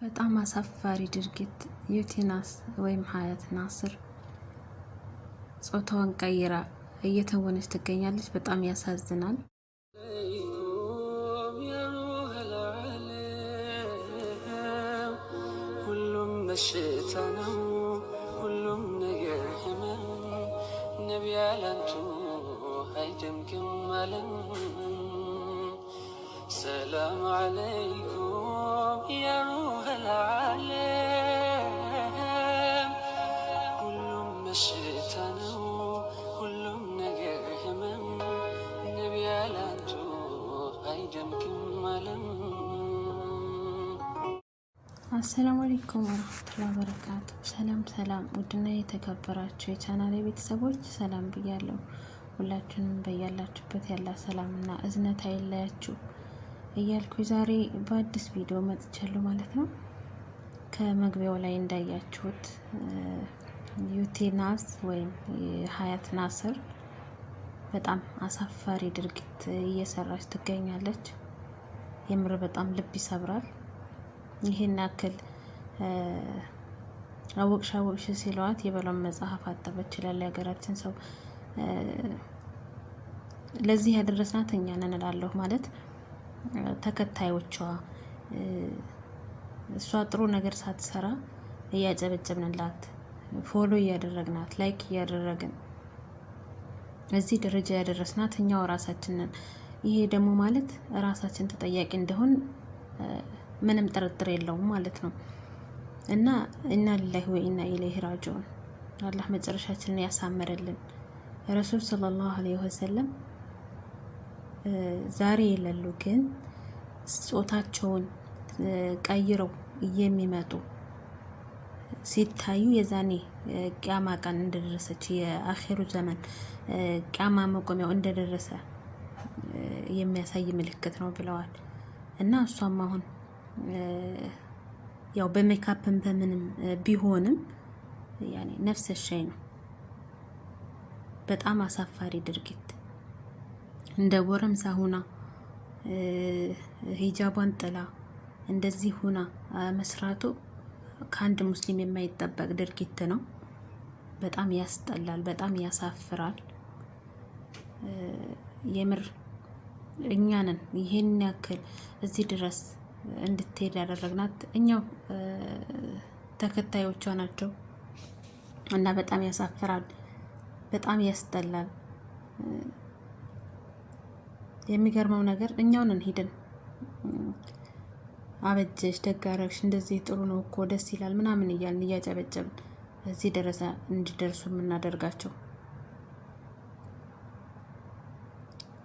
በጣም አሳፋሪ ድርጊት ዩቲናስ ወይም ሀያት ናስር ጾታዋን ቀይራ እየተወነች ትገኛለች። በጣም ያሳዝናል። ሁሉም በሽታ ነው፣ ሁሉም ነገር ህመም። ነቢ ያላንቱ አይደምግም አለም። ሰላም አለይኩም ያ ሩህል ዓለም። ሁሉም በሽታ ነው፣ ሁሉም ነገር ህመም። ነቢ ያላንቱ አይደምግም አለም። አሰላሙ አለይኩም ወራህመቱላሂ ወበረካቱ። ሰላም ሰላም፣ ውድና የተከበራችሁ የቻናሌ ቤተሰቦች ሰላም ብያለሁ። ሁላችሁንም በያላችሁበት ያላ ሰላምና እዝነት አይለያችሁ እያልኩ ዛሬ በአዲስ ቪዲዮ መጥቻለሁ ማለት ነው። ከመግቢያው ላይ እንዳያችሁት ዩቲናስ ወይም ሀያት ናስር በጣም አሳፋሪ ድርጊት እየሰራች ትገኛለች። የምር በጣም ልብ ይሰብራል። ይሄን ያክል አወቅሽ ሲለዋት የበላውን መጽሐፍ አጠበች ይላል የሀገራችን ሰው። ለዚህ ያደረስናት እኛ ነን እላለሁ። ማለት ተከታዮቿ እሷ ጥሩ ነገር ሳትሰራ እያጨበጨብንላት፣ ፎሎ እያደረግናት፣ ላይክ እያደረግን እዚህ ደረጃ ያደረስናት እኛው ራሳችን ነን። ይሄ ደግሞ ማለት ራሳችን ተጠያቂ እንደሆን ምንም ጥርጥር የለውም ማለት ነው። እና ኢና ሊላሂ ወኢና ኢለይሂ ራጂዑን። አላህ መጨረሻችንን ያሳምርልን። ረሱል ሰለላሁ ዐለይሂ ወሰለም ዛሬ የሌሉ ግን ጾታቸውን ቀይረው የሚመጡ ሲታዩ የዛኔ ቂያማ ቀን እንደደረሰች የአኺሩ ዘመን ቂያማ መቆሚያው እንደደረሰ የሚያሳይ ምልክት ነው ብለዋል። እና እሷም አሁን ያው በሜካፕም በምንም ቢሆንም ያኔ ነፍሰ ሸይ ነው። በጣም አሳፋሪ ድርጊት። እንደ ጎረምሳ ሁና ሂጃቧን ጥላ እንደዚህ ሁና መስራቱ ከአንድ ሙስሊም የማይጠበቅ ድርጊት ነው። በጣም ያስጠላል፣ በጣም ያሳፍራል። የምር እኛንን ይሄን ያክል እዚህ ድረስ እንድትሄድ ያደረግናት እኛው ተከታዮቿ ናቸው። እና በጣም ያሳፍራል፣ በጣም ያስጠላል። የሚገርመው ነገር እኛው ነን ሄደን አበጀሽ፣ ደጋረግሽ፣ እንደዚህ ጥሩ ነው እኮ ደስ ይላል ምናምን እያልን እያጨበጨብን እዚህ ደረጃ እንዲደርሱ የምናደርጋቸው።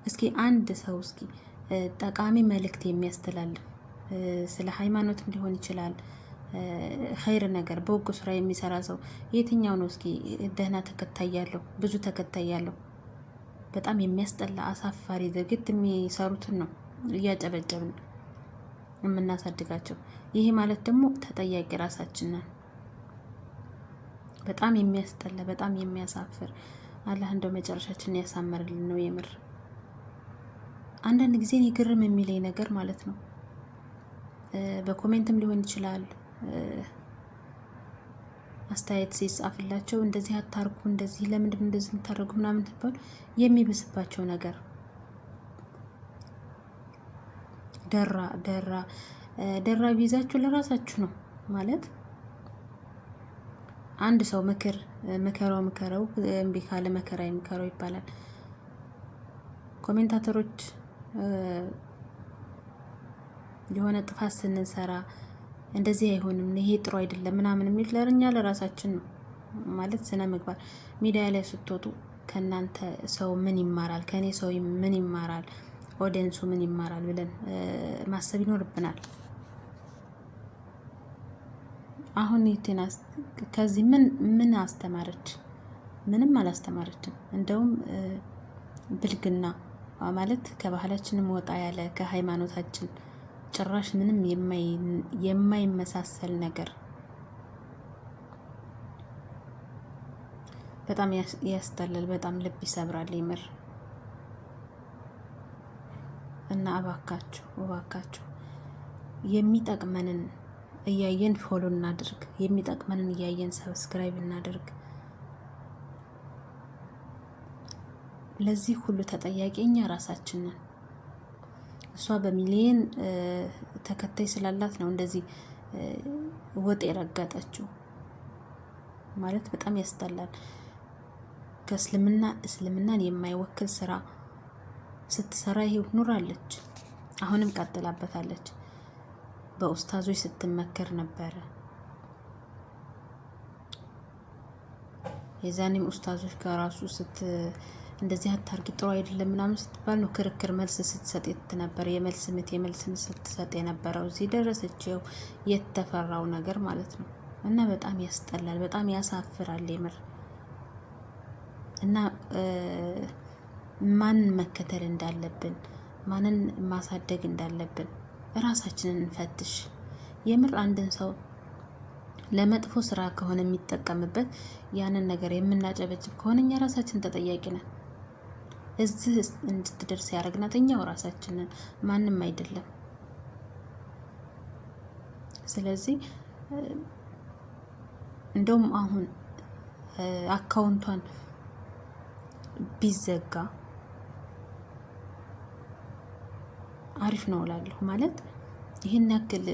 እስኪ አንድ ሰው እስኪ ጠቃሚ መልእክት የሚያስተላልፍ ስለ ሃይማኖትም ሊሆን ይችላል፣ ኸይር ነገር በጎ ስራ የሚሰራ ሰው የትኛው ነው? እስኪ ደህና ተከታይ ያለው ብዙ ተከታይ ያለው። በጣም የሚያስጠላ አሳፋሪ ድርጊት የሚሰሩትን ነው እያጨበጨብን የምናሳድጋቸው። ይሄ ማለት ደግሞ ተጠያቂ ራሳችን ነን። በጣም የሚያስጠላ በጣም የሚያሳፍር። አላህ እንደው መጨረሻችንን ያሳምርልን ነው የምር። አንዳንድ ጊዜ ግርም የሚለኝ ነገር ማለት ነው በኮሜንትም ሊሆን ይችላል አስተያየት ሲጻፍላቸው እንደዚህ አታርጉ፣ እንደዚህ ለምንድን እንደዚህ የምታደርጉ ምናምን ተባሉ የሚብስባቸው ነገር ደራ ቢይዛችሁ ለራሳችሁ ነው ማለት። አንድ ሰው ምከረው እምቢ ካለ መከራ ይምከረው ይባላል። ኮሜንታተሮች የሆነ ጥፋት ስንሰራ እንደዚህ አይሆንም ይሄ ጥሩ አይደለም ምናምን የሚል ለኛ ለራሳችን ነው ማለት ስነ ምግባር። ሚዲያ ላይ ስትወጡ ከናንተ ሰው ምን ይማራል፣ ከኔ ሰው ምን ይማራል፣ ኦዲየንሱ ምን ይማራል ብለን ማሰብ ይኖርብናል። አሁን ዩቲናስ ከዚህ ምን አስተማረች? ምንም አላስተማረችም። እንደውም ብልግና ማለት ከባህላችንም ወጣ ያለ ከሃይማኖታችን ጭራሽ ምንም የማይመሳሰል ነገር። በጣም ያስጠላል፣ በጣም ልብ ይሰብራል የምር። እና እባካችሁ የሚጠቅመንን እያየን ፎሎ እናድርግ፣ የሚጠቅመንን እያየን ሰብስክራይብ እናድርግ። ለዚህ ሁሉ ተጠያቂ እኛ ራሳችን ነን። እሷ በሚሊየን ተከታይ ስላላት ነው እንደዚህ ወጥ የረገጠችው። ማለት በጣም ያስጠላል። እስልምናን የማይወክል ስራ ስትሰራ ይሄው ኑራለች። አሁንም ቀጥላበታለች። በኡስታዞች ስትመከር ነበረ። የዛኔም ኡስታዞች ጋር ራሱ እንደዚህ አታርጊ ጥሩ አይደለም ምናምን ስትባል ነው ክርክር መልስ ስትሰጥ ነበር። የመልስ ምት ስትሰጥ የነበረው እዚህ ደረሰችው። የተፈራው ነገር ማለት ነው። እና በጣም ያስጠላል፣ በጣም ያሳፍራል የምር። እና ማንን መከተል እንዳለብን፣ ማንን ማሳደግ እንዳለብን ራሳችንን እንፈትሽ። የምር አንድን ሰው ለመጥፎ ስራ ከሆነ የሚጠቀምበት ያንን ነገር የምናጨበጭብ ከሆነ እኛ ራሳችን ተጠያቂ ነን። እዚህ እንድትደርስ ያደረግናት እኛው ራሳችንን፣ ማንም አይደለም። ስለዚህ እንደውም አሁን አካውንቷን ቢዘጋ አሪፍ ነው እላለሁ። ማለት ይህን ያክል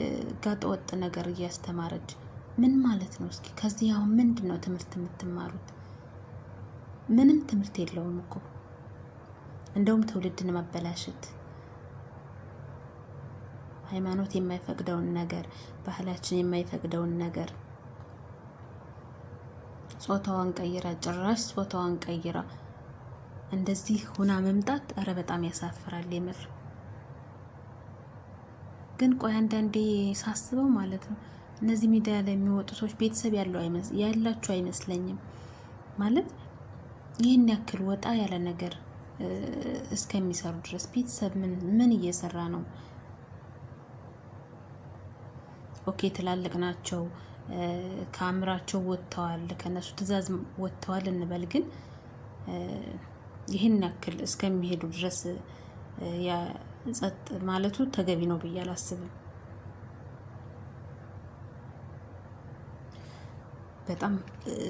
ጋጠ ወጥ ነገር እያስተማረች ምን ማለት ነው? እስኪ ከዚህ አሁን ምንድን ነው ትምህርት የምትማሩት? ምንም ትምህርት የለውም እኮ። እንደውም ትውልድን ማበላሸት፣ ሃይማኖት የማይፈቅደውን ነገር፣ ባህላችን የማይፈቅደውን ነገር ጾታዋን ቀይራ፣ ጭራሽ ጾታዋን ቀይራ እንደዚህ ሁና መምጣት ኧረ በጣም ያሳፍራል የምር። ግን ቆይ አንዳንዴ ሳስበው ማለት ነው እነዚህ ሚዲያ ላይ የሚወጡ ሰዎች ቤተሰብ ያላቸው አይመስለኝም። ማለት ይህን ያክል ወጣ ያለ ነገር እስከሚሰሩ ድረስ ቤተሰብ ምን እየሰራ ነው? ኦኬ ትላልቅ ናቸው፣ ከአእምራቸው ወጥተዋል፣ ከነሱ ትዕዛዝ ወጥተዋል እንበል። ግን ይህን ያክል እስከሚሄዱ ድረስ ጸጥ ማለቱ ተገቢ ነው ብዬ አላስብም። በጣም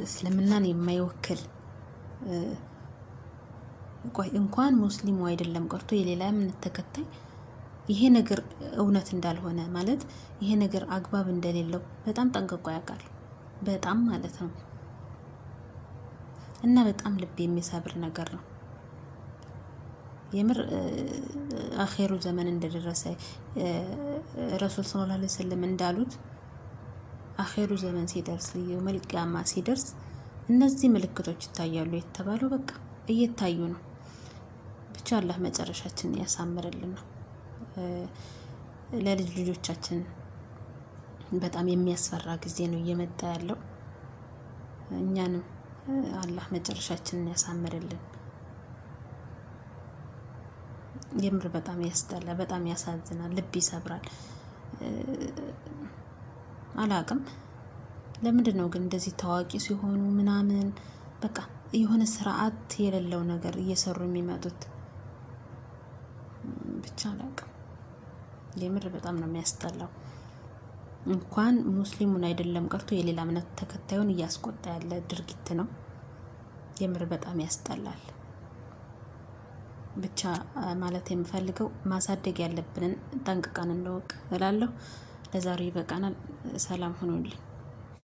እስልምናን የማይወክል ቆይ እንኳን ሙስሊሙ አይደለም ቀርቶ የሌላ እምነት ተከታይ ይሄ ነገር እውነት እንዳልሆነ ማለት ይሄ ነገር አግባብ እንደሌለው በጣም ጠንቅቆ ያውቃል። በጣም ማለት ነው። እና በጣም ልብ የሚሰብር ነገር ነው የምር። አኼሩ ዘመን እንደደረሰ ረሱል ሰለላሁ ዐለይሂ ወሰለም እንዳሉት አኼሩ ዘመን ሲደርስ የውመል ቂያማ ሲደርስ እነዚህ ምልክቶች ይታያሉ የተባለው በቃ እየታዩ ነው። ብቻ አላህ መጨረሻችንን ያሳምርልን ነው። ለልጅ ልጆቻችን በጣም የሚያስፈራ ጊዜ ነው እየመጣ ያለው። እኛንም አላህ መጨረሻችንን ያሳምርልን። የምር በጣም ያስጠላል፣ በጣም ያሳዝናል፣ ልብ ይሰብራል። አላቅም ለምንድን ነው ግን እንደዚህ ታዋቂ ሲሆኑ ምናምን በቃ የሆነ ስርዓት የሌለው ነገር እየሰሩ የሚመጡት? ብቻ አላቅም። የምር በጣም ነው የሚያስጠላው። እንኳን ሙስሊሙን አይደለም ቀርቶ የሌላ እምነት ተከታዩን እያስቆጣ ያለ ድርጊት ነው። የምር በጣም ያስጠላል። ብቻ ማለት የምፈልገው ማሳደግ ያለብንን ጠንቅቀን እንወቅ እላለሁ። ለዛሬ ይበቃናል። ሰላም ሁኑልኝ።